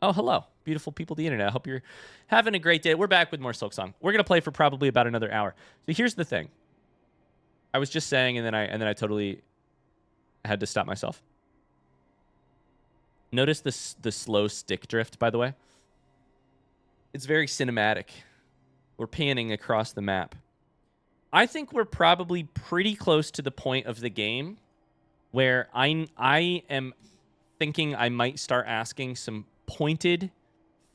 Oh, hello. Beautiful people of the internet. I hope you're having a great day. We're back with more Silksong. We're going to play for probably about another hour. So here's the thing. I was just saying, and then I totally had to stop myself. Notice the slow stick drift, by the way. It's very cinematic. We're panning across the map. I think we're probably pretty close to the point of the game where I am thinking I might start asking some pointed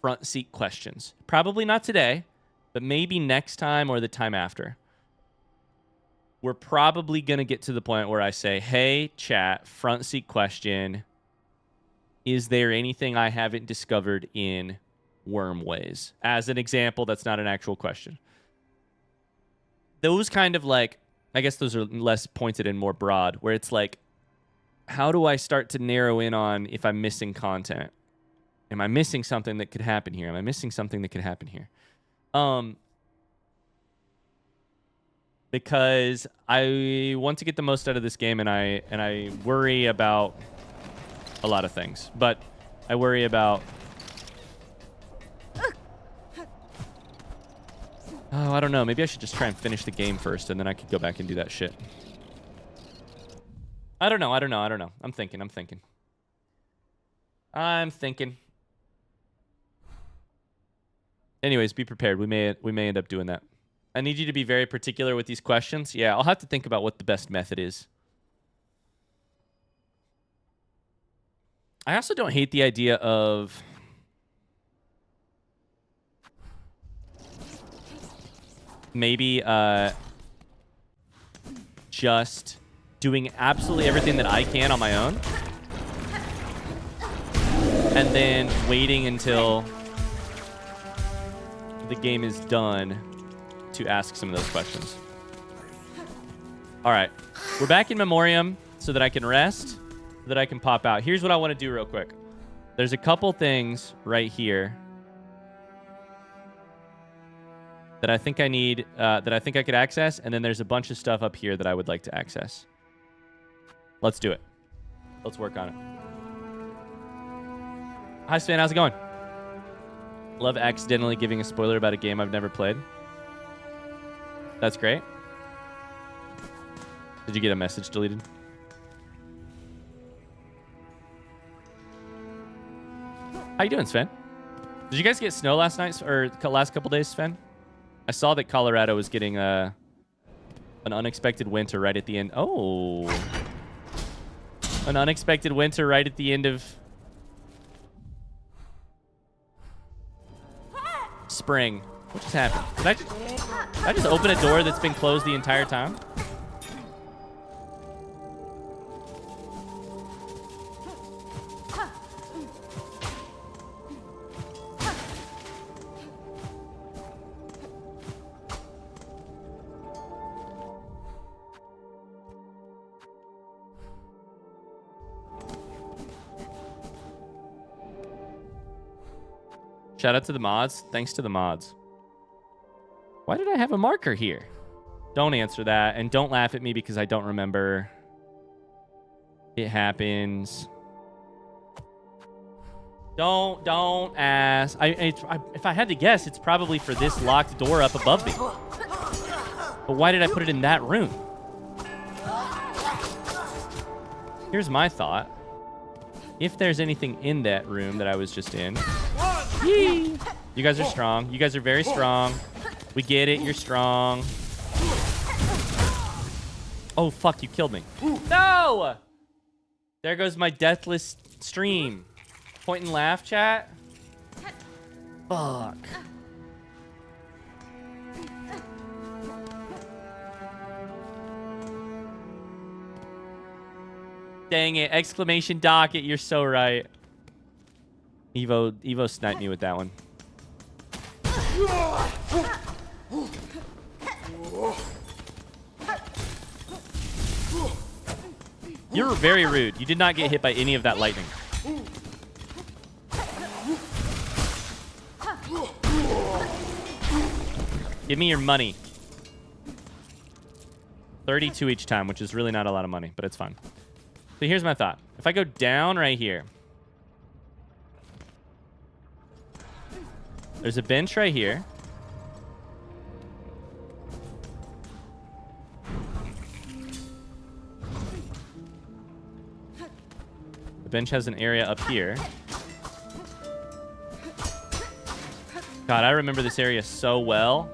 front seat questions. Probably not today, but maybe next time or the time after. We're probably going to get to the point where I say, hey, chat, front seat question. Is there anything I haven't discovered in Wormways? As an example, that's not an actual question. Those kind of like, I guess those are less pointed and more broad, where it's like, how do I start to narrow in on if I'm missing content? Am I missing something that could happen here? Am I missing something that could happen here? Because I want to get the most out of this game, and I worry about a lot of things. But I worry about... Oh, I don't know. Maybe I should just try and finish the game first, and then I could go back and do that shit. I don't know. I'm thinking. Anyways, be prepared. We may end up doing that. I need you to be very particular with these questions. Yeah, I'll have to think about what the best method is. I also don't hate the idea of... maybe just doing absolutely everything that I can on my own. And then waiting until the game is done to ask some of those questions. All right. We're back in Memoriam so that I can rest, so that I can pop out. Here's what I want to do real quick. There's a couple things right here that I think I need, that I think I could access, and then there's a bunch of stuff up here that I would like to access. Let's do it. Let's work on it. Hi, Sven. How's it going? Love accidentally giving a spoiler about a game I've never played. That's great. Did you get a message deleted? How you doing, Sven? Did you guys get snow last night, or last couple days, Sven? I saw that Colorado was getting an unexpected winter right at the end. Oh. An unexpected winter right at the end of spring. What just happened? Did I just open a door that's been closed the entire time? Shout out to the mods. Thanks to the mods. Why did I have a marker here? Don't answer that. And don't laugh at me because I don't remember. It happens. Don't ask. If I had to guess, it's probably for this locked door up above me. But why did I put it in that room? Here's my thought. If there's anything in that room that I was just in... Yee. You guys are strong. You guys are very strong. We get it. You're strong. Oh, fuck. You killed me. No! There goes my deathless stream. Point and laugh, chat. Fuck. Dang it. Exclamation docket. You're so right. Evo sniped me with that one. You're very rude. You did not get hit by any of that lightning. Give me your money. 32 each time, which is really not a lot of money, but it's fine. So here's my thought. If I go down right here, There's a bench right here. The bench has an area up here. God, I remember this area so well.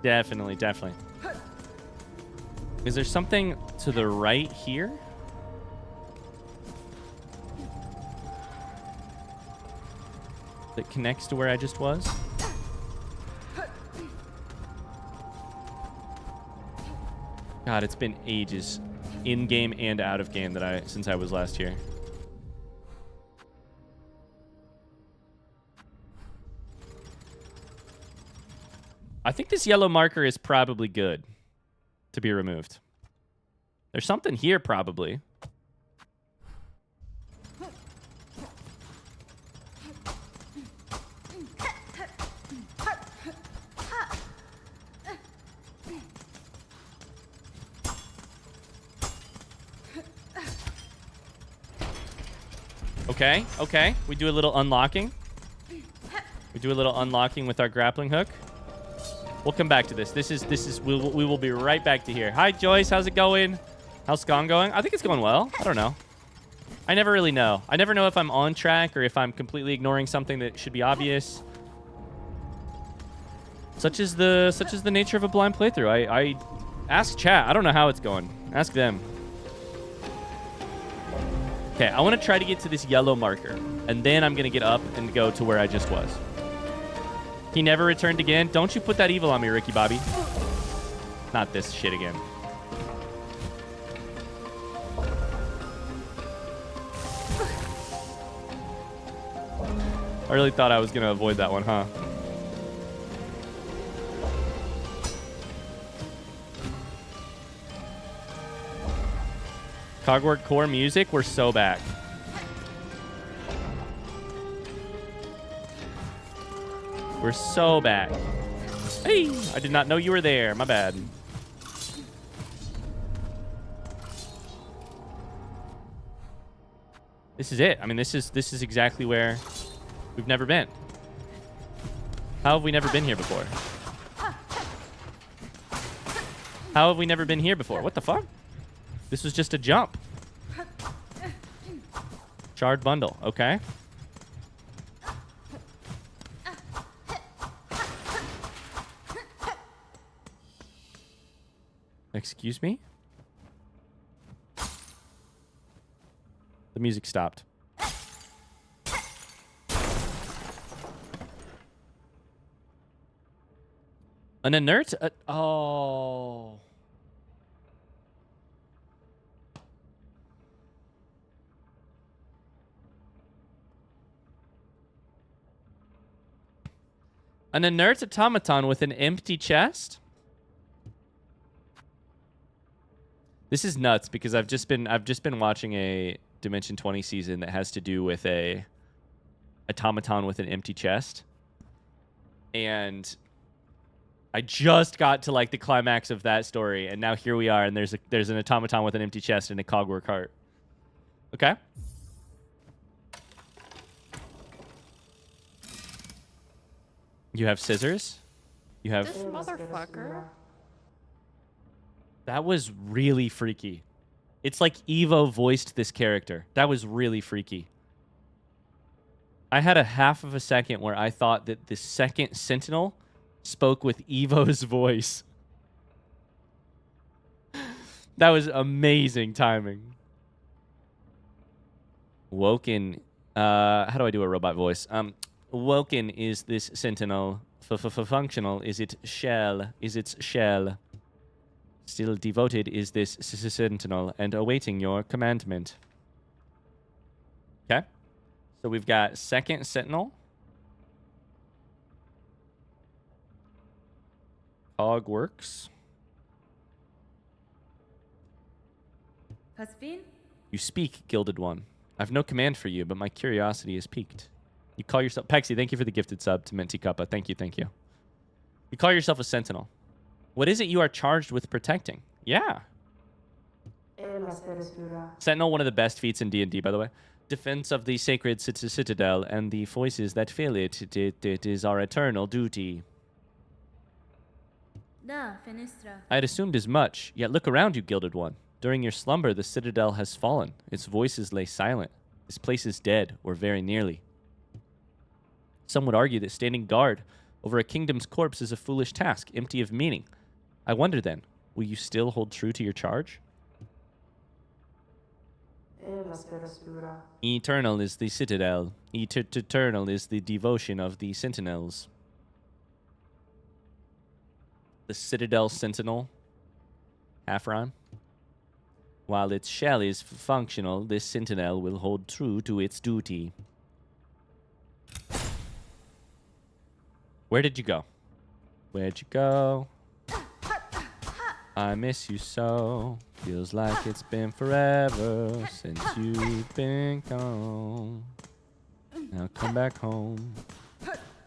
Definitely, definitely. Is there something to the right here? That connects to where I just was? God, it's been ages, in game and out of game, since I was last here. I think this yellow marker is probably good to be removed. There's something here, probably. Okay, okay. We do a little unlocking. We do a little unlocking with our grappling hook. We'll come back to this. We will be right back to here. Hi, Joyce. How's it going? How's Scon going? I think it's going well. I don't know. I never really know. I never know if I'm on track or if I'm completely ignoring something that should be obvious. Such is the nature of a blind playthrough. I ask chat. I don't know how it's going. Ask them. Okay, I want to try to get to this yellow marker, and then I'm going to get up and go to where I just was. He never returned again. Don't you put that evil on me, Ricky Bobby. Not this shit again. I really thought I was going to avoid that one, huh? Cogwork Core music, we're so back. We're so back. Hey, I did not know you were there. My bad. This is it. I mean, this is exactly where we've never been. How have we never been here before? How have we never been here before? What the fuck? This was just a jump. Shard bundle. Okay. Excuse me? The music stopped. An inert? Oh. An inert automaton with an empty chest? This is nuts because I've just been watching a Dimension 20 season that has to do with a automaton with an empty chest. And I just got to like the climax of that story, and now here we are, and there's an automaton with an empty chest and a Cogwork heart. Okay. You have scissors. You have... This motherfucker. That was really freaky. It's like Evo voiced this character. That was really freaky. I had a half of a second where I thought that the second Sentinel spoke with Evo's voice. That was amazing timing. Woken. How do I do a robot voice? Woken is this Sentinel. Functional is it shell? Is its shell? Still devoted is this Sentinel and awaiting your commandment. Okay. So we've got second Sentinel. Cogworks. Hasbin? You speak, Gilded One. I've no command for you, but my curiosity is piqued. You call yourself... Pexi, thank you for the gifted sub to Menti Kappa. Thank you, thank you. You call yourself a Sentinel. What is it you are charged with protecting? Yeah. Sentinel, one of the best feats in D&D, by the way. Defense of the sacred citadel and the voices that fill it. It is our eternal duty. I had assumed as much, yet look around you, Gilded One. During your slumber, the citadel has fallen. Its voices lay silent. This place is dead, or very nearly. Some would argue that standing guard over a kingdom's corpse is a foolish task, empty of meaning. I wonder then, will you still hold true to your charge? Eternal is the citadel. Eternal is the devotion of the sentinels. The citadel sentinel. Half rhyme. While its shell is functional, this sentinel will hold true to its duty. Where did you go? Where'd you go? I miss you so. Feels like it's been forever since you've been gone. Now come back home.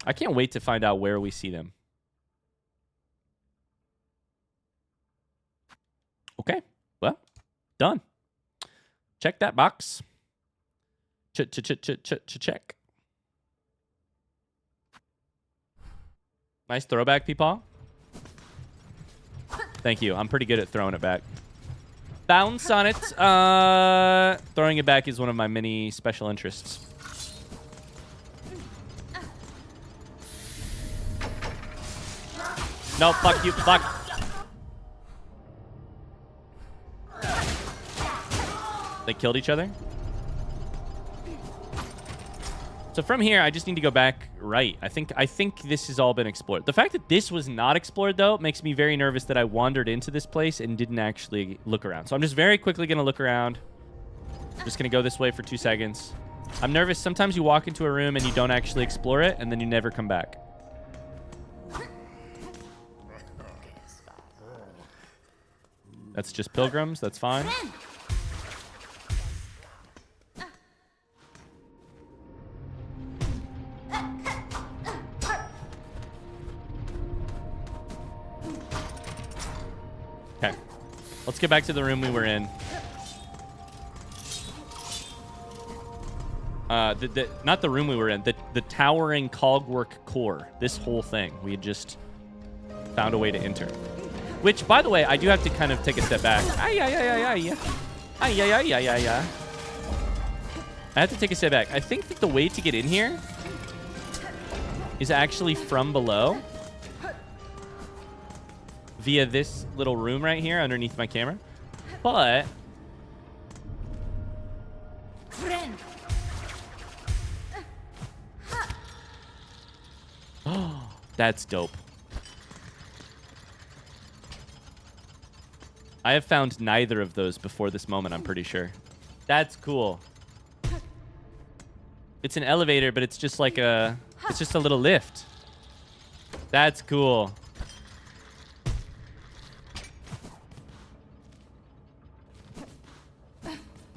I can't wait to find out where we see them. Okay. Well, done. Check that box. Check. Nice throwback, Peepaw. Thank you. I'm pretty good at throwing it back. Bounce on it. Throwing it back is one of my many special interests. No, fuck you. Fuck. They killed each other? So from here, I just need to go back right. I think this has all been explored. The fact that this was not explored, though, makes me very nervous that I wandered into this place and didn't actually look around. So I'm just very quickly going to look around. I'm just going to go this way for 2 seconds. I'm nervous. Sometimes you walk into a room and you don't actually explore it, and then you never come back. That's just pilgrims. That's fine. Okay. Let's get back to the room we were in. Not the room we were in. The towering Cogwork Core. This whole thing. We had just found a way to enter. Which, by the way, I do have to kind of take a step back. I have to take a step back. I think that the way to get in here is actually from below. Via this little room right here underneath my camera. But oh, that's dope. I have found neither of those before this moment, I'm pretty sure. That's cool. It's an elevator, but it's just like a... It's just a little lift. That's cool.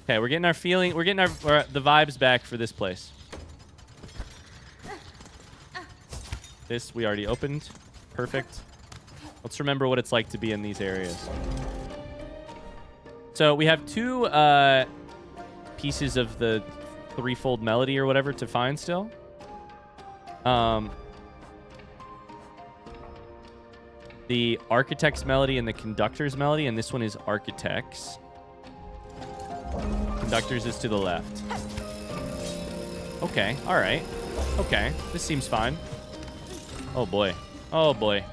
Okay, we're getting our feeling... We're getting the vibes back for this place. This we already opened. Perfect. Let's remember what it's like to be in these areas. So we have 2 pieces of the threefold melody or whatever to find still. The architect's melody and the conductor's melody, and this one is architect's. Conductor's is to the left. Okay, all right. Okay, this seems fine. Oh boy. Oh boy.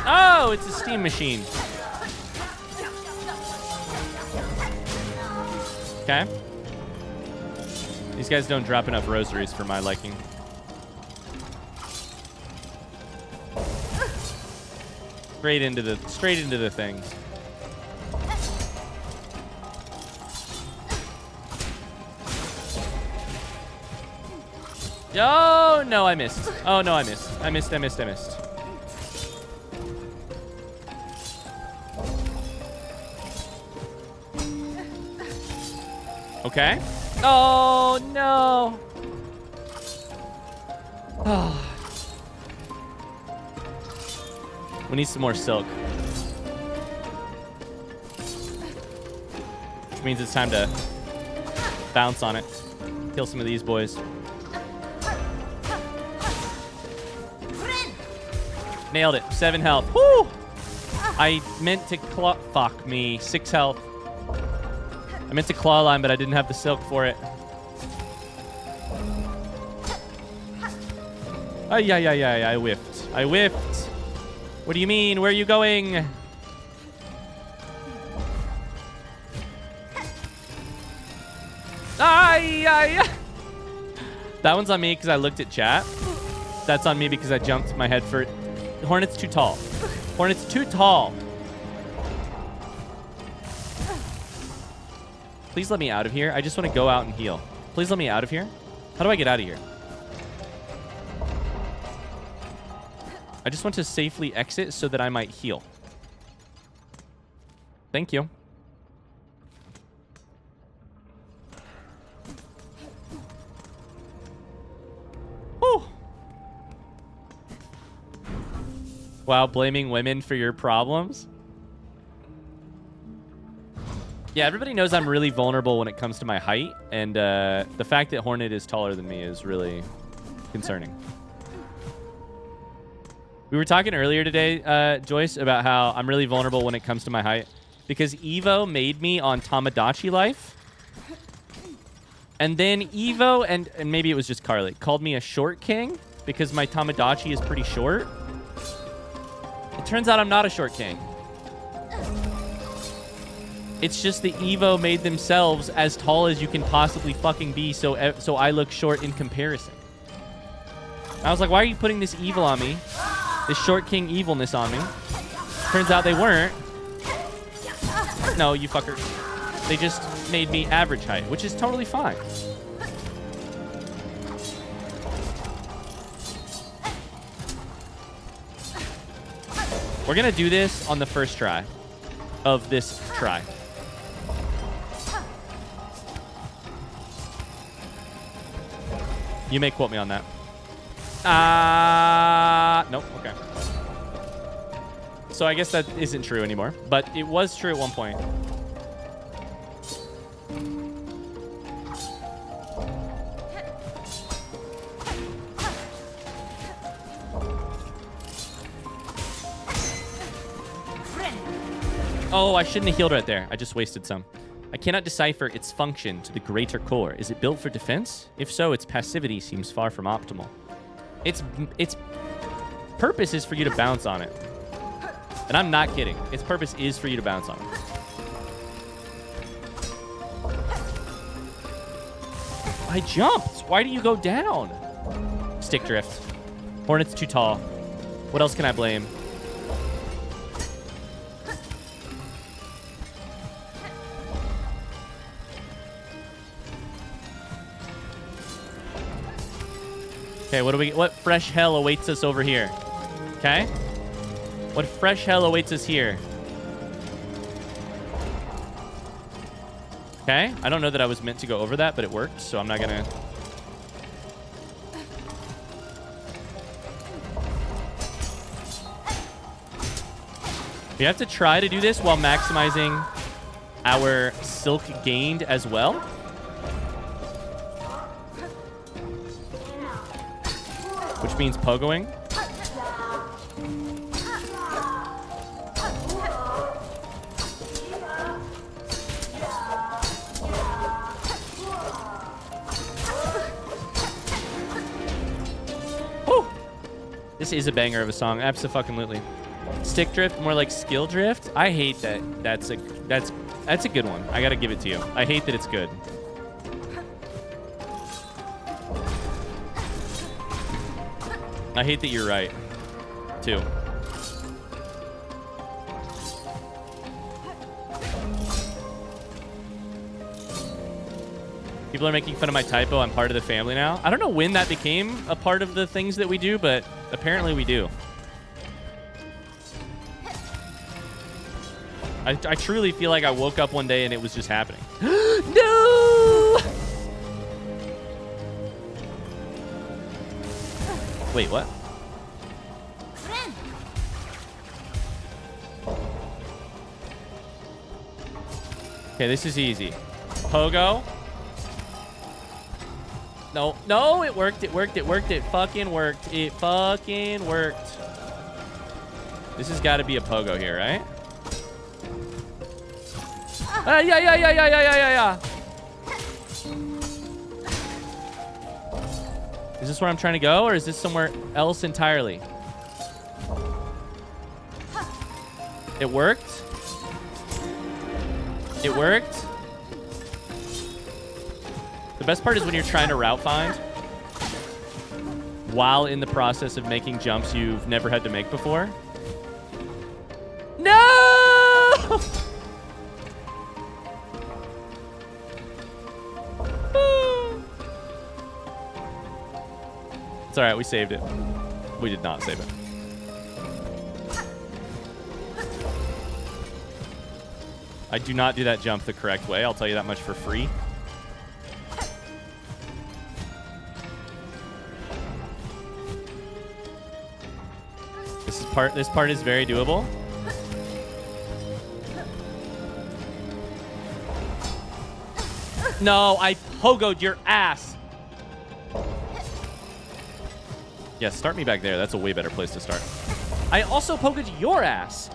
Oh, it's a steam machine. Okay. These guys don't drop enough rosaries for my liking. Straight into the things. Oh no, I missed. Oh no, I missed. I missed. Okay. Oh, no. Oh. We need some more silk. Which means it's time to bounce on it. Kill some of these boys. Nailed it. 7 health. Woo! I meant to claw... Fuck me. 6 health. I meant to claw line, but I didn't have the silk for it. Ay, I whiffed. I whiffed. What do you mean? Where are you going? Ay. That one's on me because I looked at chat. That's on me because I jumped my head for... Hornet's too tall. Hornet's too tall. Please let me out of here. I just want to go out and heal. Please let me out of here. How do I get out of here? I just want to safely exit so that I might heal. Thank you. Whew. Wow, blaming women for your problems? Yeah, everybody knows I'm really vulnerable when it comes to my height, and the fact that Hornet is taller than me is really concerning. We were talking earlier today, Joyce, about how I'm really vulnerable when it comes to my height because Evo made me on Tamagotchi life. And then Evo, and maybe it was just Carly, called me a short king because my Tamagotchi is pretty short. It turns out I'm not a short king. It's just the Evo made themselves as tall as you can possibly fucking be, so I look short in comparison. I was like, why are you putting this evil on me? This short king evilness on me. Turns out they weren't. No, you fucker. They just made me average height, which is totally fine. We're gonna do this on the first try of this try. You may quote me on that. Nope, okay. So I guess that isn't true anymore, but it was true at one point. Oh, I shouldn't have healed right there. I just wasted some. I cannot decipher its function to the greater core. Is it built for defense? If so, its passivity seems far from optimal. Its purpose is for you to bounce on it. And I'm not kidding. Its purpose is for you to bounce on it. I jumped. Why do you go down? Stick drift. Hornet's too tall. What else can I blame? Okay, what fresh hell awaits us over here? Okay? What fresh hell awaits us here? Okay, I don't know that I was meant to go over that, but it worked, so I'm not gonna... We have to try to do this while maximizing our silk gained as well. Which means pogoing. Woo! This is a banger of a song, absolutely. Stick drift, more like skill drift. I hate that. That's a good one. I gotta give it to you. I hate that it's good. I hate that you're right, too. People are making fun of my typo. I'm part of the family now. I don't know when that became a part of the things that we do, but apparently we do. I truly feel like I woke up one day and it was just happening. No! Wait, what? Okay, this is easy. Pogo. No, no, it worked. It worked. It worked. It fucking worked. It fucking worked. This has got to be a pogo here, right? Yeah. Is this where I'm trying to go, or is this somewhere else entirely? It worked. It worked. The best part is when you're trying to route find while in the process of making jumps you've never had to make before. No! It's all right. We saved it. We did not save it. I do not do that jump the correct way. I'll tell you that much for free. This part is very doable. No, I pogoed your ass. Yeah, start me back there. That's a way better place to start. I also pogoed your ass.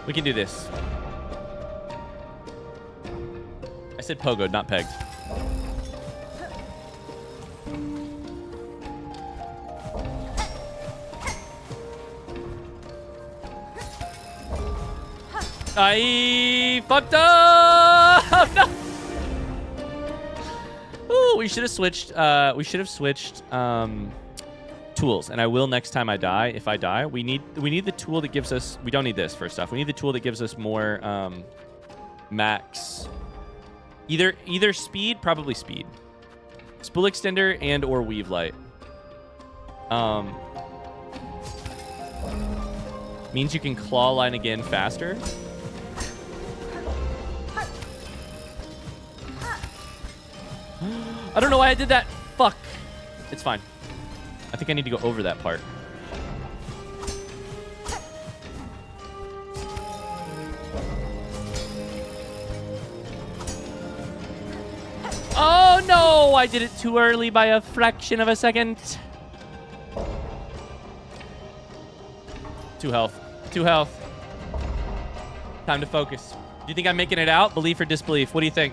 We can do this. I said pogoed, not pegged. I fucked up. No. Ooh, we should have switched. Tools, and I will next time I die. If I die, we need the tool that gives us. We don't need this first off. We need the tool that gives us more max. Either speed, probably speed. Spool extender and or weave light. Means you can claw line again faster. I don't know why I did that. Fuck. It's fine. I think I need to go over that part. Oh no! I did it too early by a fraction of a second. 2 health. 2 health. Time to focus. Do you think I'm making it out? Belief or disbelief? What do you think?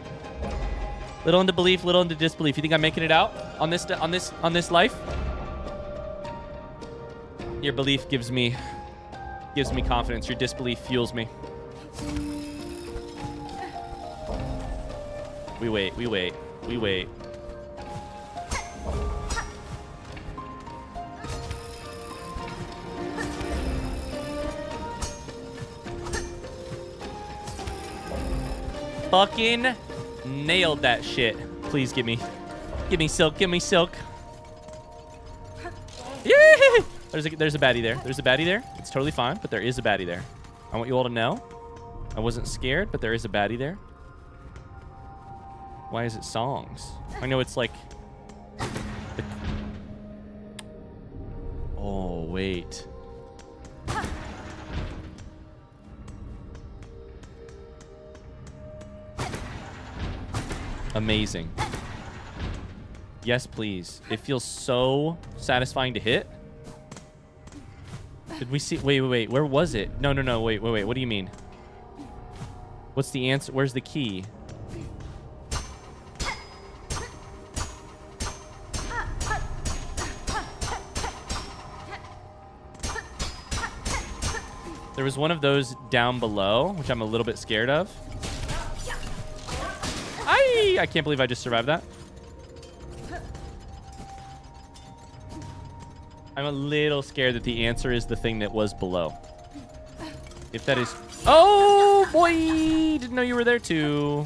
Little into belief, little into disbelief. You think I'm making it out on this life? Your belief gives me confidence. Your disbelief fuels me. We wait. Fucking nailed that shit. Please give me silk. Give me silk. Yeah! There's a baddie there. There's a baddie there. It's totally fine, but there is a baddie there. I want you all to know. I wasn't scared, but there is a baddie there. Why is it songs? I know it's like... Oh, wait. Amazing. Yes, please. It feels so satisfying to hit. Did we see? Wait. Where was it? No. Wait. What do you mean? What's the answer? Where's the key? There was one of those down below, which I'm a little bit scared of. I can't believe I just survived that. I'm a little scared that the answer is the thing that was below. If that is... Oh, boy! Didn't know you were there, too.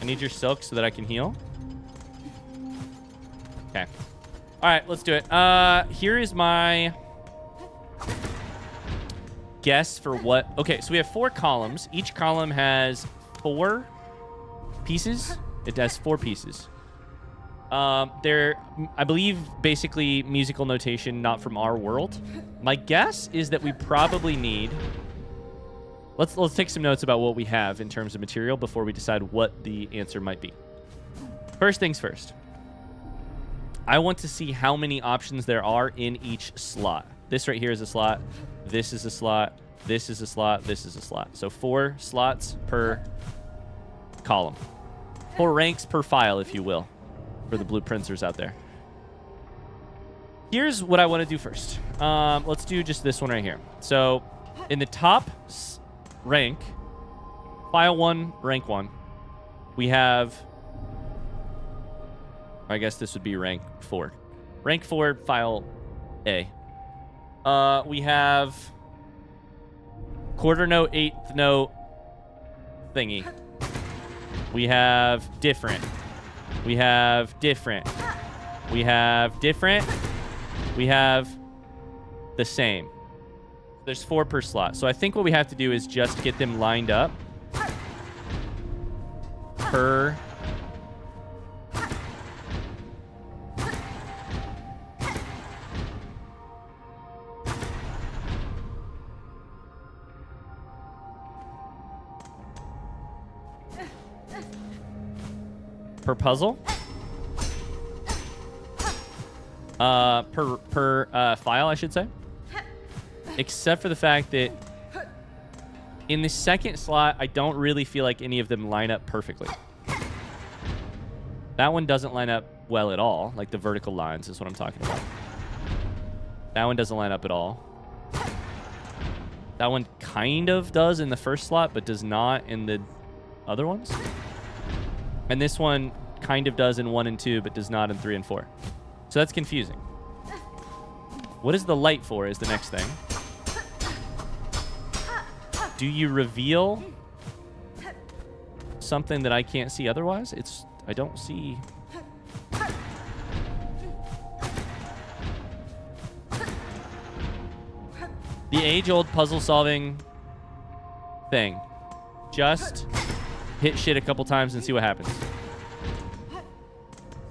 I need your silk so that I can heal. Okay. All right, let's do it. Here is my... guess for what... Okay, so we have 4 columns. Each column has 4 pieces. It has 4 pieces. They're, I believe, basically musical notation not from our world. My guess is that we probably need... Let's take some notes about what we have in terms of material before we decide what the answer might be. First things first. I want to see how many options there are in each slot. This right here is a slot. This is a slot. This is a slot. This is a slot. So 4 slots per column. 4 ranks per file, if you will, for the blueprintsers out there. Here's what I want to do first. Let's do just this one right here. So in the top rank, file 1, rank 1, we have... I guess this would be rank 4. Rank 4, file A. We have quarter note, eighth note thingy. We have different. We have different. We have different. We have the same. There's 4 per slot. So I think what we have to do is just get them lined up per... per puzzle, per file, I should say, except for the fact that in the second slot, I don't really feel like any of them line up perfectly. That one doesn't line up well at all, like the vertical lines is what I'm talking about. That one doesn't line up at all. That one kind of does in the first slot, but does not in the other ones. And this one kind of does in 1 and 2, but does not in 3 and 4. So that's confusing. What is the light for is the next thing. Do you reveal something that I can't see otherwise? I don't see... The age-old puzzle-solving thing. Just... hit shit a couple times and see what happens.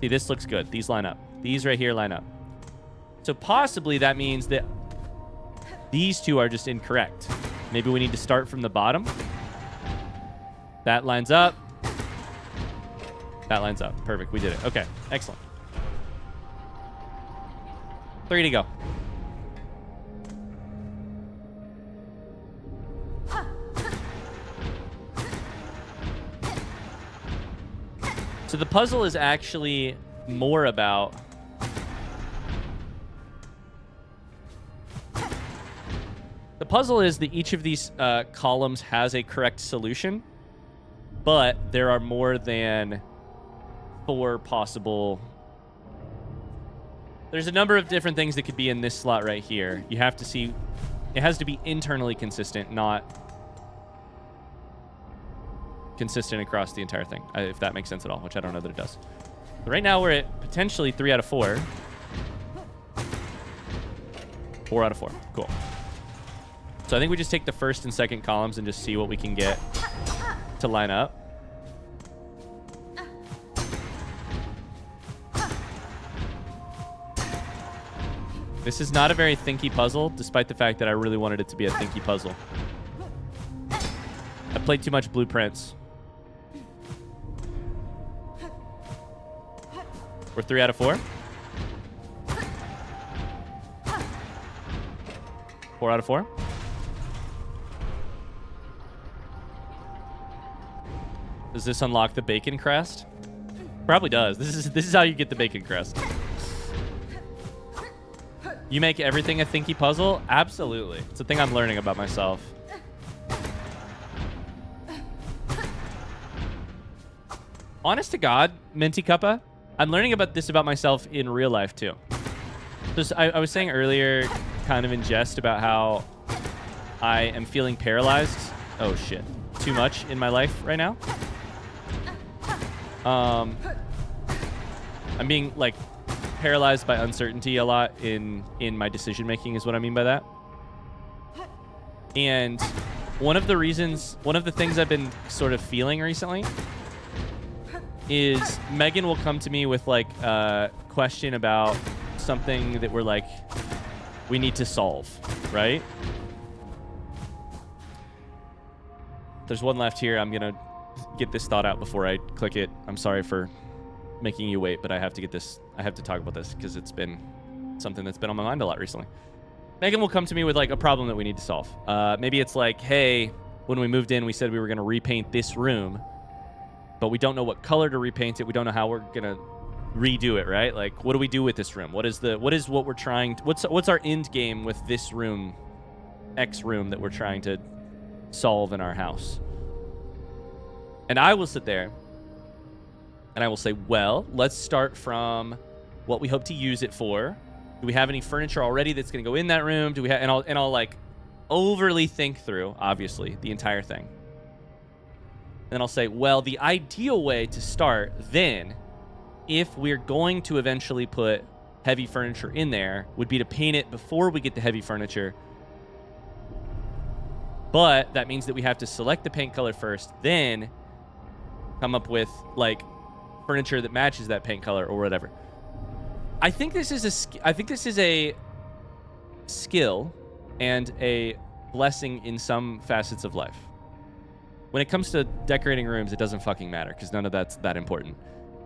See, this looks good. These line up. These right here line up. So possibly that means that these 2 are just incorrect. Maybe we need to start from the bottom. That lines up. That lines up. Perfect. We did it. Okay. Excellent. 3 to go. So the puzzle is actually more about... The puzzle is that each of these columns has a correct solution, but there are more than 4 possible... There's a number of different things that could be in this slot right here. You have to see... It has to be internally consistent, not... consistent across the entire thing, if that makes sense at all, which I don't know that it does. But right now we're at potentially 3 out of 4. 4 out of 4. Cool. So I think we just take the first and second columns and just see what we can get to line up. This is not a very thinky puzzle, despite the fact that I really wanted it to be a thinky puzzle. I played too much Blueprints. We're 3 out of 4. 4 out of 4. Does this unlock the bacon crest? Probably does. This is how you get the bacon crest. You make everything a thinky puzzle? Absolutely. It's a thing I'm learning about myself. Honest to God, Minty Cuppa, I'm learning about this about myself in real life too. Just, I was saying earlier, kind of in jest, about how I am feeling paralyzed. Oh shit. Too much in my life right now. I'm being like paralyzed by uncertainty a lot in my decision making is what I mean by that. And one of the things I've been sort of feeling recently is Megan will come to me with like a question about something that we're like, we need to solve, right? There's one left here. I'm going to get this thought out before I click it. I'm sorry for making you wait, but I have to get this. I have to talk about this because it's been something that's been on my mind a lot recently. Megan will come to me with like a problem that we need to solve. Maybe it's like, hey, when we moved in, we said we were going to repaint this room, but we don't know what color to repaint it. We don't know how we're going to redo it, right? Like, what do we do with this room? What is what we're trying to, what's our end game with this room, X room that we're trying to solve in our house? And I will sit there and I will say, well, let's start from what we hope to use it for. Do we have any furniture already that's going to go in that room? Do we have, and I'll like overly think through, obviously, the entire thing. Then I'll say, well, the ideal way to start then, if we're going to eventually put heavy furniture in there, would be to paint it before we get the heavy furniture. But that means that we have to select the paint color first, then come up with like furniture that matches that paint color or whatever. I think this is a skill and a blessing in some facets of life. When it comes to decorating rooms, it doesn't fucking matter because none of that's that important.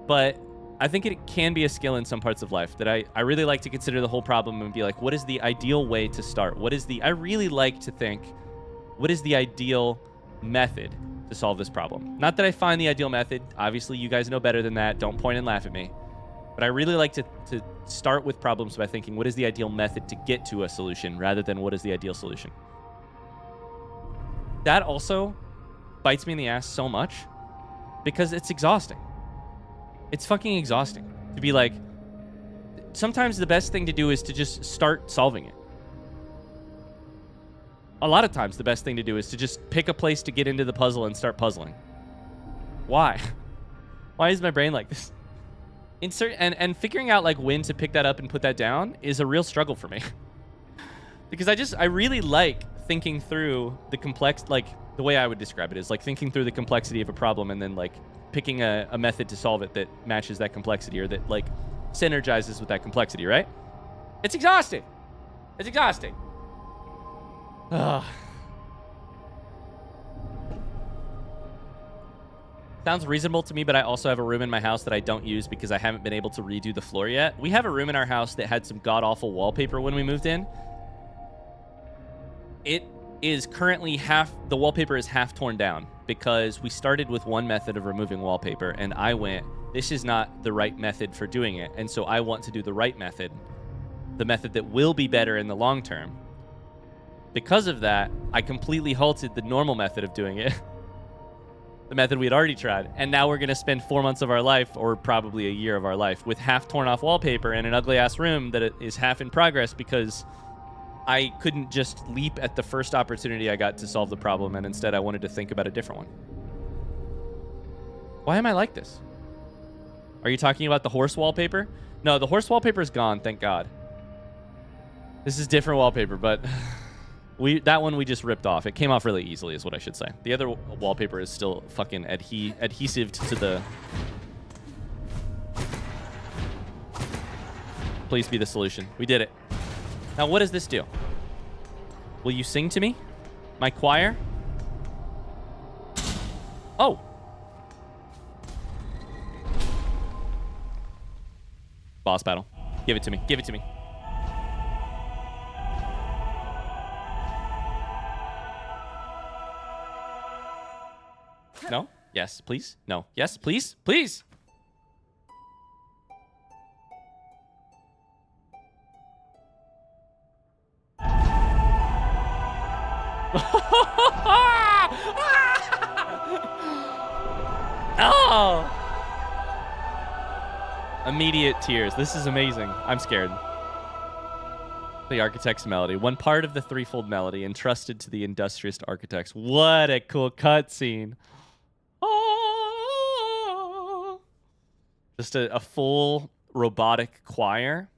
But I think it can be a skill in some parts of life that I really like to consider the whole problem and be like, what is the ideal way to start? I really like to think, what is the ideal method to solve this problem? Not that I find the ideal method. Obviously, you guys know better than that. Don't point and laugh at me. But I really like to start with problems by thinking, what is the ideal method to get to a solution rather than what is the ideal solution? That also bites me in the ass so much because it's exhausting. It's fucking exhausting to be like, sometimes the best thing to do is to just start solving it. A lot of times the best thing to do is to just pick a place to get into the puzzle and start puzzling. Why? Why is my brain like this? And figuring out like when to pick that up and put that down is a real struggle for me. Because I really like thinking through the complex, like the way I would describe it is like thinking through the complexity of a problem and then like picking a method to solve it that matches that complexity or that like synergizes with that complexity, right? It's exhausting. It's exhausting. Ugh. Sounds reasonable to me, but I also have a room in my house that I don't use because I haven't been able to redo the floor yet. We have a room in our house that had some god-awful wallpaper when we moved in. It is currently the wallpaper is half torn down because we started with one method of removing wallpaper, and I went, this is not the right method for doing it, and so I want to do the right method, the method that will be better in the long term. Because of that, I completely halted the normal method of doing it. The method we had already tried. And now we're going to spend 4 months of our life, or probably a year of our life, with half torn off wallpaper and an ugly ass room that is half in progress because I couldn't just leap at the first opportunity I got to solve the problem, and instead I wanted to think about a different one. Why am I like this? Are you talking about the horse wallpaper? No, the horse wallpaper is gone, thank God. This is different wallpaper, but that one we just ripped off. It came off really easily is what I should say. The other wallpaper is still fucking adhesive to the... Please be the solution. We did it. Now what does this do? Will you sing to me? My choir? Oh. Boss battle. Give it to me. Give it to me. No? Yes, please? No. Yes, please? Please! Oh! Immediate tears. This is amazing. I'm scared. The architect's melody. One part of the threefold melody entrusted to the industrious architects. What a cool cutscene. Oh! Just a full robotic choir.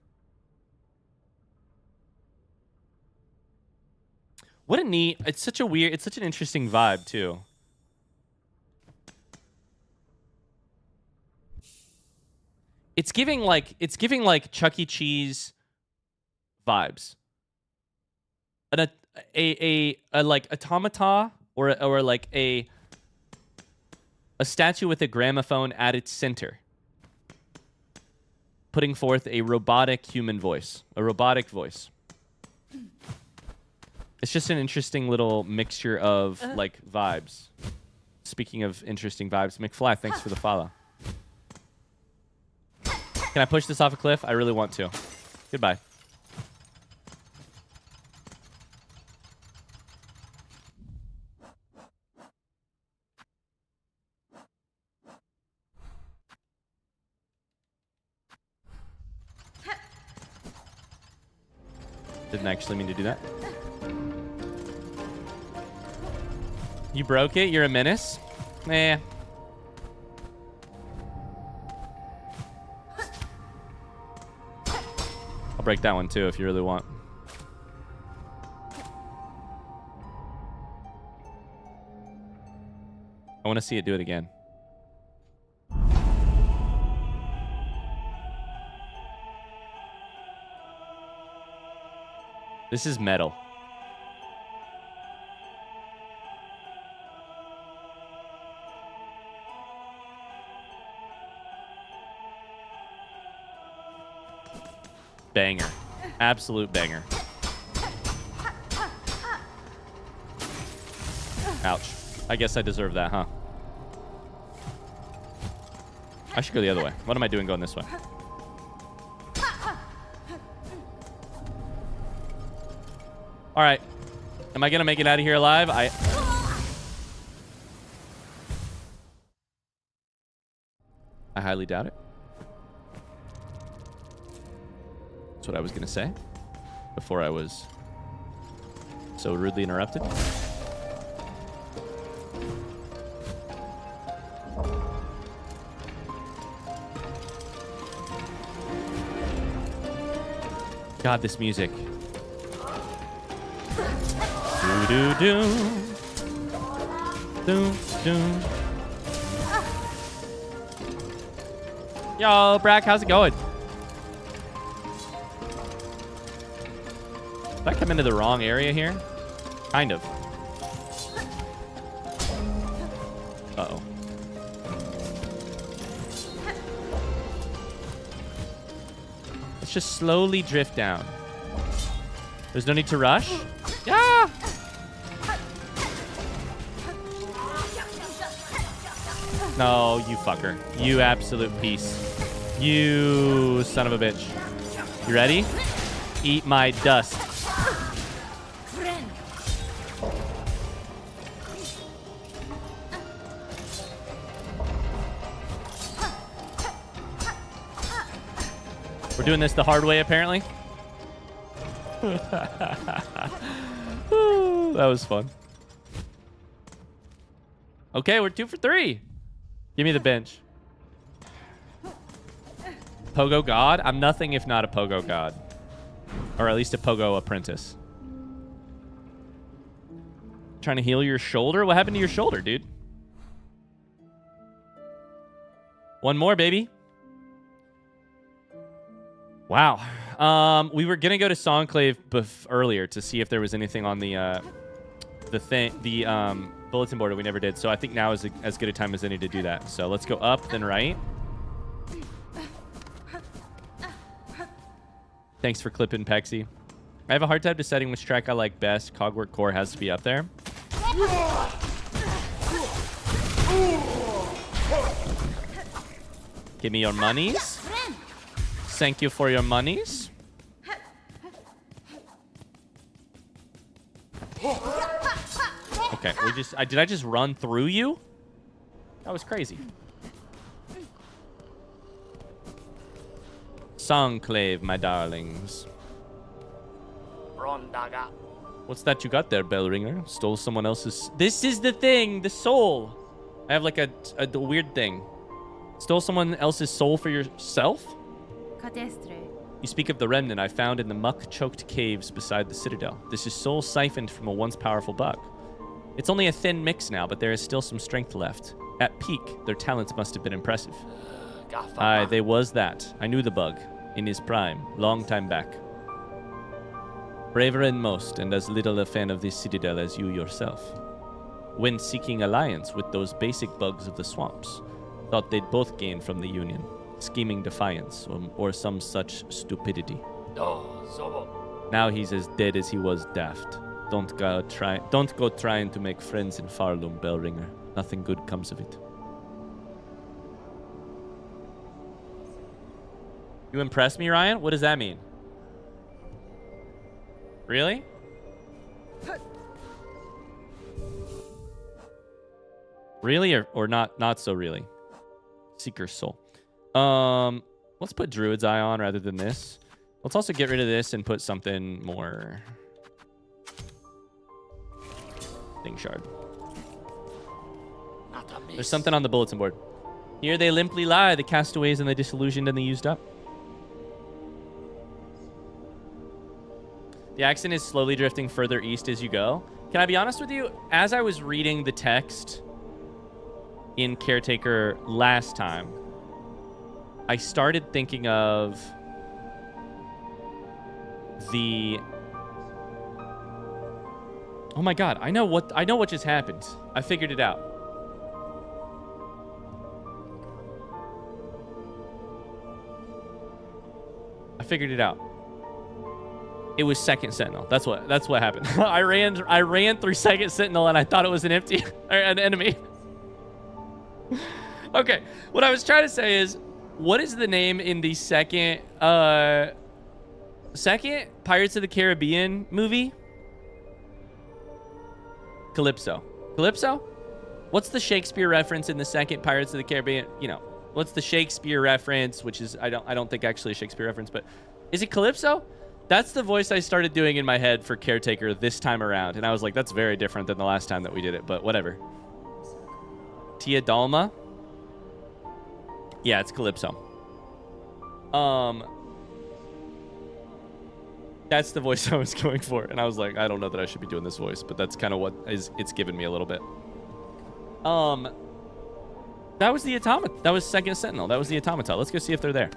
What a neat... It's such an interesting vibe, too. It's giving like Chuck E. Cheese vibes. A like automata or like a statue with a gramophone at its center, putting forth a robotic human voice, a robotic voice. It's just an interesting little mixture of like vibes. Speaking of interesting vibes, McFly, thanks for the follow. Can I push this off a cliff? I really want to. Goodbye. Didn't actually mean to do that. You broke it? You're a menace? Nah. I'll break that one too if you really want. I want to see it do it again. This is metal. Banger. Absolute banger. Ouch. I guess I deserve that, huh? I should go the other way. What am I doing going this way? All right. Am I going to make it out of here alive? I highly doubt it. That's what I was going to say before I was so rudely interrupted. God, this music. Do do do do. Yo, Brack, how's it going? Did I come into the wrong area here? Kind of. Uh-oh. Let's just slowly drift down. There's no need to rush. Yeah! No, you fucker. You absolute piece. You son of a bitch. You ready? Eat my dust. We're doing this the hard way, apparently. Ooh, that was fun. Okay, we're 2 for 3. Give me the bench. Pogo God? I'm nothing if not a Pogo God. Or at least a Pogo apprentice. Trying to heal your shoulder? What happened to your shoulder, dude? One more, baby. Wow. We were gonna go to Songclave earlier to see if there was anything on the bulletin board. We never did, so I think now is as good a time as any to do that. So let's go up, then right. Thanks for clipping, Pexy. I have a hard time deciding which track I like best. Cogwork Core has to be up there. Give me your monies. Thank you for your monies. Okay, did I just run through you? That was crazy. Songclave, my darlings. What's that you got there, bell ringer? Stole someone else's... This is the thing, the soul. I have like a weird thing. Stole someone else's soul for yourself? You speak of the remnant I found in the muck-choked caves beside the citadel. This is soul siphoned from a once powerful buck. It's only a thin mix now, but there is still some strength left. At peak, their talents must have been impressive. Aye, they was that. I knew the bug. In his prime. Long time back. Braver than most, and as little a fan of this citadel as you yourself. When seeking alliance with those basic bugs of the swamps, thought they'd both gain from the union. Scheming defiance, or some such stupidity. Now he's as dead as he was daft. Don't go trying to make friends in Pharloom, Bellringer. Nothing good comes of it. You impressed me, Ryan? What does that mean? Really? Really or not so really? Seeker's Soul. Let's put Druid's Eye on rather than this. Let's also get rid of this and put something more. Thing Shard. There's something on the bulletin board. Here they limply lie, the castaways and the disillusioned and the used up. The accent is slowly drifting further east as you go. Can I be honest with you? As I was reading the text in Caretaker last time, I started thinking of the... Oh my god, I know what just happened. I figured it out. It was Second Sentinel. That's what happened. I ran through Second Sentinel and I thought it was an empty or an enemy. Okay, what I was trying to say is, what is the name in the second Pirates of the Caribbean movie? Calypso. Calypso? What's the Shakespeare reference in the second Pirates of the Caribbean? You know, what's the Shakespeare reference, which is I don't think actually a Shakespeare reference, but is it Calypso? That's the voice I started doing in my head for Caretaker this time around, and I was like, that's very different than the last time that we did it, but whatever. Tia Dalma? Yeah, it's Calypso. That's the voice I was going for, and I was like, I don't know that I should be doing this voice, but that's kind of what it's given me a little bit. That was the Automata. That was Second Sentinel. That was the Automata. Let's go see if they're there.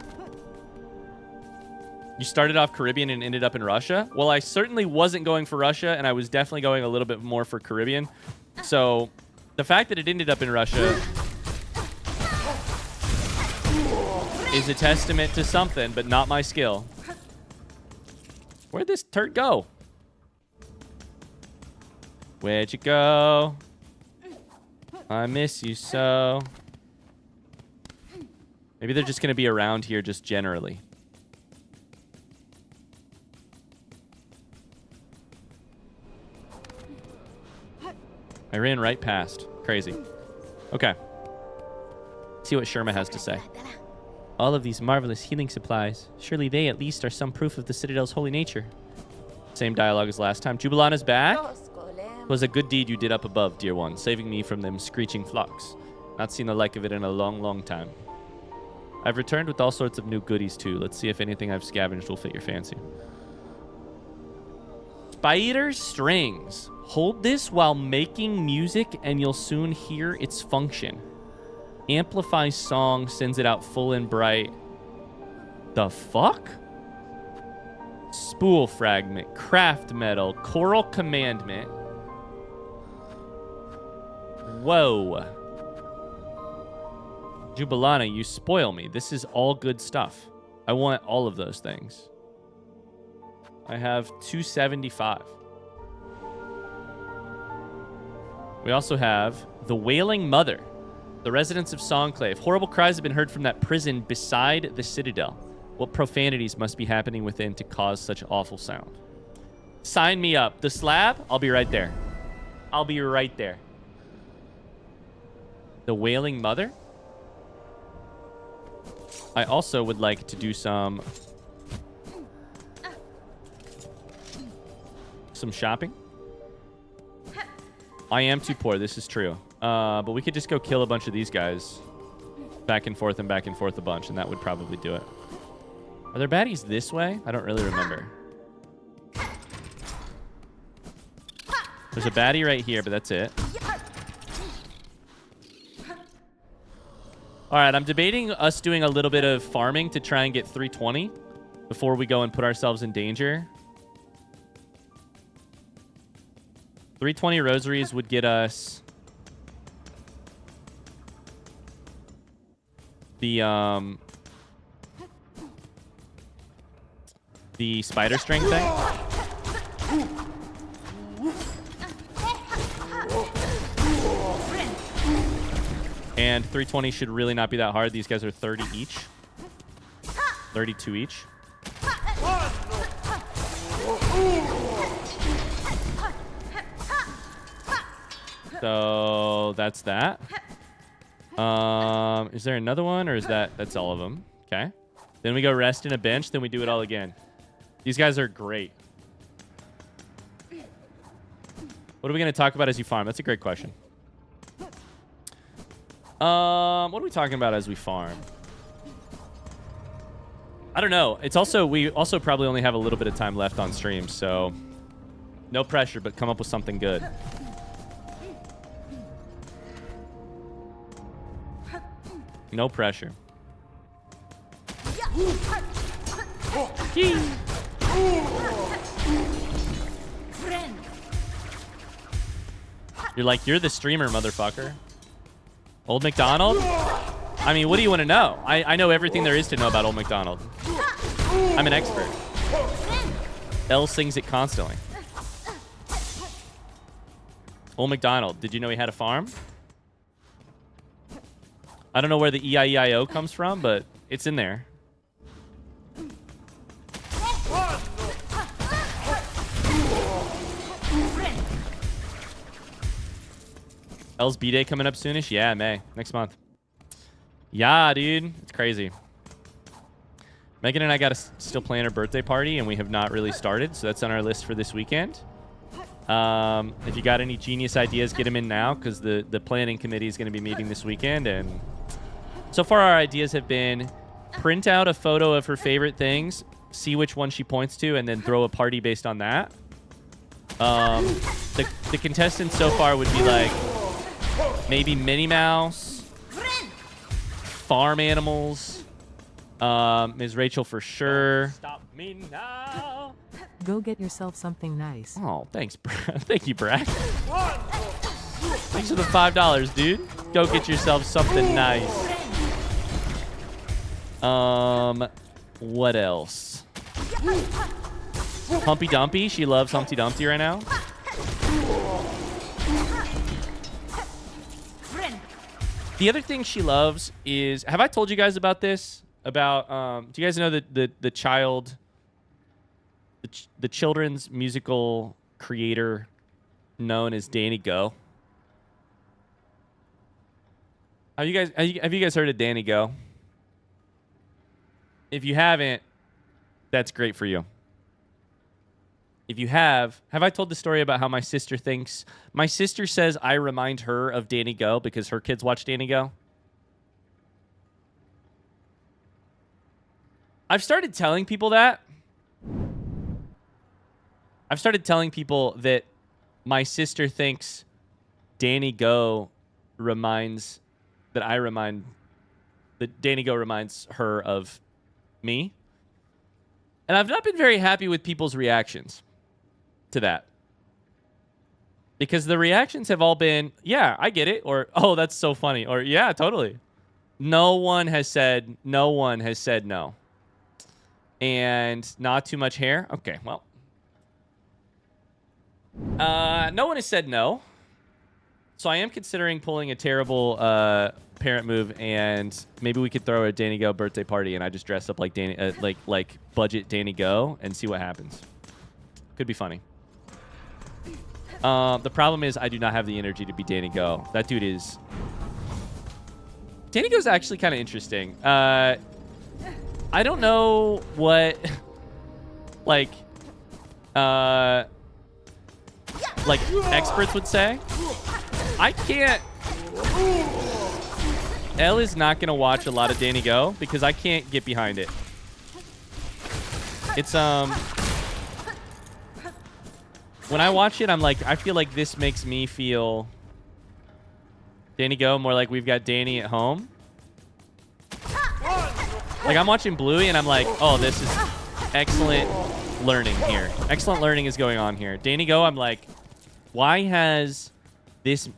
You started off Caribbean and ended up in Russia? Well, I certainly wasn't going for Russia, and I was definitely going a little bit more for Caribbean. So the fact that it ended up in Russia is a testament to something, but not my skill. Where'd this turd go? Where'd you go? I miss you so. Maybe they're just going to be around here just generally. I ran right past. Crazy. Okay. See what Sherma has to say. All of these marvelous healing supplies. Surely they at least are some proof of the Citadel's holy nature. Same dialogue as last time. Jubilana's back. It was a good deed you did up above, dear one, saving me from them screeching flocks. Not seen the like of it in a long, long time. I've returned with all sorts of new goodies too. Let's see if anything I've scavenged will fit your fancy. Spider strings. Hold this while making music and you'll soon hear its function. Amplifies song, sends it out full and bright. The fuck? Spool fragment, craft metal, choral commandment. Whoa. Jubilana, you spoil me. This is all good stuff. I want all of those things. I have 275. We also have the Wailing Mother. The residents of Songclave. Horrible cries have been heard from that prison beside the Citadel. What profanities must be happening within to cause such awful sound? Sign me up. The slab? I'll be right there. I'll be right there. The Wailing Mother? I also would like to do some shopping. I am too poor. This is true. But we could just go kill a bunch of these guys. Back and forth a bunch, and that would probably do it. Are there baddies this way? I don't really remember. There's a baddie right here, but that's it. All right, I'm debating us doing a little bit of farming to try and get 320 before we go and put ourselves in danger. 320 rosaries would get us the spider string thing. And 320 should really not be that hard. These guys are 30 each. 32 each. So that's that. Is there another one, or is that's all of them? Okay. Then we go rest in a bench, then we do it all again. These guys are great. What are we going to talk about as you farm? That's a great question. What are we talking about as we farm? I don't know. It's also, we also probably only have a little bit of time left on stream, so no pressure, but come up with something good. No pressure. You're like, you're the streamer, motherfucker. Old McDonald? I mean, what do you want to know? I know everything there is to know about Old McDonald. I'm an expert. Elle sings it constantly. Old McDonald, did you know he had a farm? I don't know where the E-I-E-I-O comes from, but it's in there. Elle's B-Day coming up soonish? Yeah, May. Next month. Yeah, dude. It's crazy. Megan and I got to still plan our birthday party, and we have not really started, so that's on our list for this weekend. If you got any genius ideas, get them in now, because the planning committee is going to be meeting this weekend, and so far our ideas have been print out a photo of her favorite things, see which one she points to, and then throw a party based on that. The contestants so far would be like maybe Minnie Mouse, farm animals, Ms. Rachel for sure. Stop me now. Go get yourself something nice. Oh, thanks, Brad. Thank you, Brad. Thanks for the $5, dude. Go get yourself something nice. What else? Humpy Dumpy. She loves Humpty Dumpty right now. The other thing she loves is, have I told you guys about this? About do you guys know the children's musical creator known as Danny Go? Have you guys heard of Danny Go? If you haven't, that's great for you. If you have I told the story about how my sister says I remind her of Danny Go because her kids watch Danny Go? I've started telling people that. I've started telling people that my sister thinks Danny Go reminds Danny Go reminds her of me. And I've not been very happy with people's reactions to that. Because the reactions have all been, yeah, I get it, or oh, that's so funny, or yeah, totally. No one has said no. And not too much hair? Okay, well. No one has said no. So I am considering pulling a terrible parent move, and maybe we could throw a Danny Go birthday party, and I just dress up like Danny, like budget Danny Go, and see what happens. Could be funny. The problem is I do not have the energy to be Danny Go. That dude is... Danny Go's actually kind of interesting. I don't know what... like experts would say. I can't... Elle is not going to watch a lot of Danny Go because I can't get behind it. It's, when I watch it, I'm like, I feel like this makes me feel Danny Go more like we've got Danny at home. Like, I'm watching Bluey, and I'm like, oh, this is excellent learning here. Excellent learning is going on here. Danny Go, I'm like, why has this...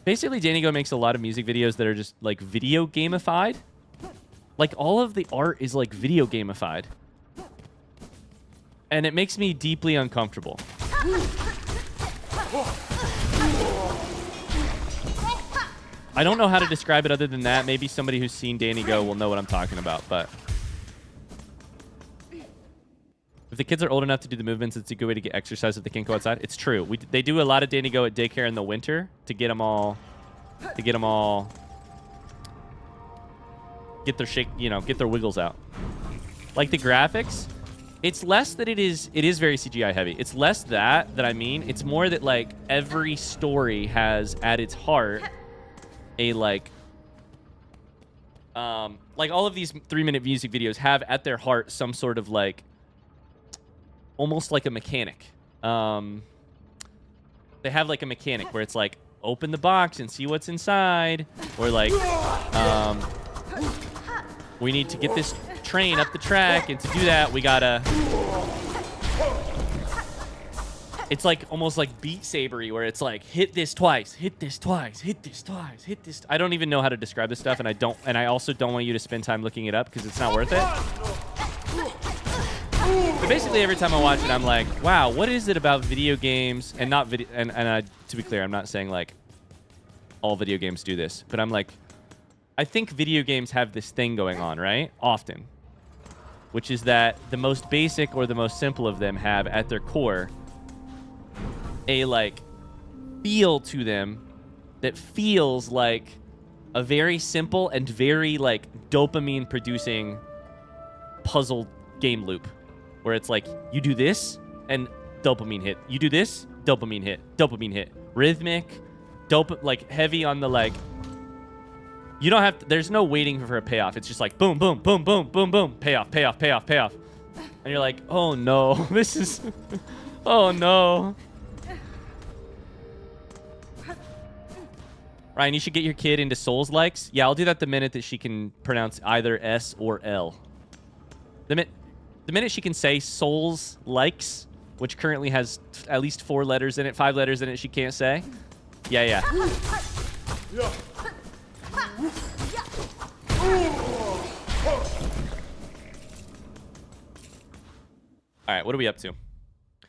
Basically, Danny Go makes a lot of music videos that are just, like, video gamified. Like, all of the art is, like, video gamified. And it makes me deeply uncomfortable. I don't know how to describe it other than that. Maybe somebody who's seen Danny Go will know what I'm talking about, but... If the kids are old enough to do the movements, it's a good way to get exercise if they can't go outside. It's true. They do a lot of Danny Go at daycare in the winter to get them all... Get their shake, you know, get their wiggles out. Like the graphics, it's less that it is very CGI heavy. It's less that I mean. It's more that, like, every story has at its heart a, like all of these 3-minute music videos have at their heart some sort of, like, almost like a mechanic. They have, like, a mechanic where it's like, open the box and see what's inside, or like, we need to get this train up the track, and to do that, we gotta... It's like almost like Beat Saber-y, where it's like, hit this twice, hit this twice, hit this twice, hit this... I don't even know how to describe this stuff, and I also don't want you to spend time looking it up because it's not worth it. But basically, every time I watch it, I'm like, wow, what is it about video games and not video? And to be clear, I'm not saying like all video games do this, but I'm like, I think video games have this thing going on, right? Often, which is that the most basic or the most simple of them have at their core a like feel to them that feels like a very simple and very like dopamine producing puzzle game loop. Where it's like, you do this, and dopamine hit. You do this, dopamine hit. Dopamine hit. Rhythmic, like, heavy on the, like... You don't have to... There's no waiting for a payoff. It's just like, boom, boom, boom, boom, boom, boom. Payoff, payoff, payoff, payoff. And you're like, oh, no. This is... Oh, no. Ryan, you should get your kid into Souls-likes. Yeah, I'll do that the minute that she can pronounce either S or L. The minute she can say Souls likes, which currently has at least 4 letters in it, 5 letters in it she can't say. Yeah. All right, what are we up to?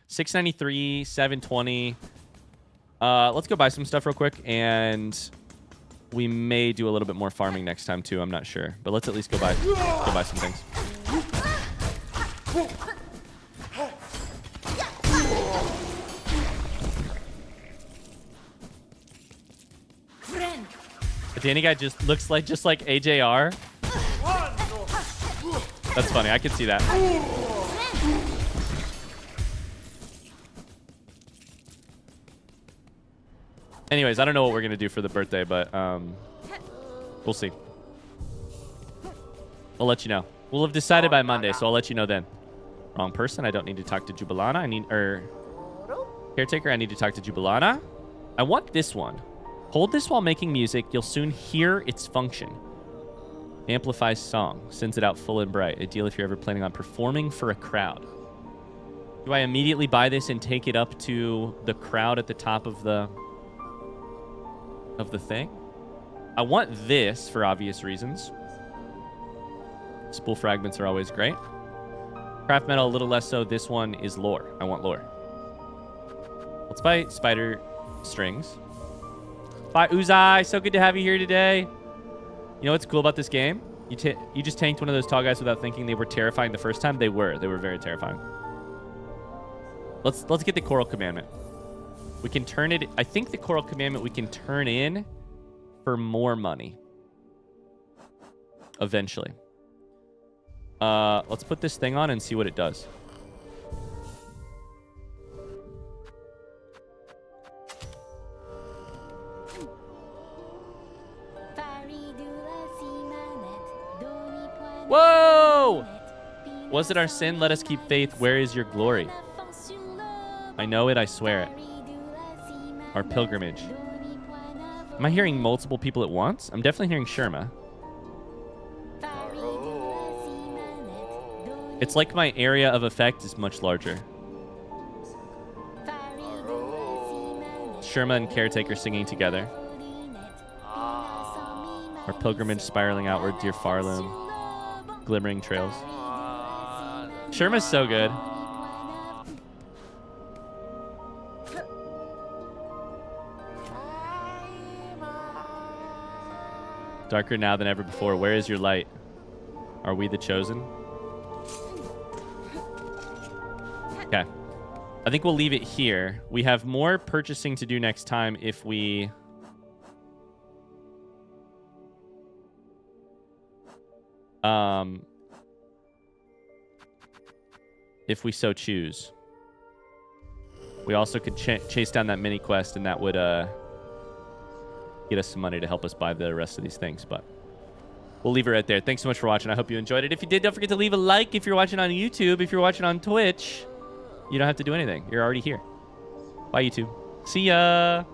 693, 720. Let's go buy some stuff real quick, and we may do a little bit more farming next time too. I'm not sure, but let's at least go buy some things. The Danny guy just looks like AJR. That's funny. I can see that. Anyways, I don't know what we're gonna do for the birthday, but we'll see. I'll let you know. We'll have decided by Monday, so I'll let you know then. Wrong person. I don't need to talk to Jubilana. Caretaker, I need to talk to Jubilana. I want this one. Hold this while making music. You'll soon hear its function. Amplifies song. Sends it out full and bright. Ideal if you're ever planning on performing for a crowd. Do I immediately buy this and take it up to the crowd at the top of the thing? I want this for obvious reasons. Spool fragments are always great. Craft metal, a little less so. This one is lore. I want lore. Let's buy spider strings. Bye, Uzai. So good to have you here today. You know what's cool about this game? You just tanked one of those tall guys without thinking they were terrifying the first time. They were very terrifying. Let's get the Coral Commandment. We can turn it... I think the Coral Commandment we can turn in for more money. Eventually. Let's put this thing on and see what it does. Whoa! Was it our sin? Let us keep faith. Where is your glory? I know it, I swear it. Our pilgrimage. Am I hearing multiple people at once? I'm definitely hearing Sherma. It's like my area of effect is much larger. Sherma and Caretaker singing together. Our pilgrimage spiraling outward, dear Pharloom. Glimmering trails. Sherma's so good. Darker now than ever before. Where is your light? Are we the chosen? Okay. I think we'll leave it here. We have more purchasing to do next time if we... if we so choose. We also could chase down that mini quest, and that would get us some money to help us buy the rest of these things, but we'll leave it right there. Thanks so much for watching. I hope you enjoyed it. If you did, don't forget to leave a like if you're watching on YouTube. If you're watching on Twitch, you don't have to do anything. You're already here. Bye, YouTube. See ya.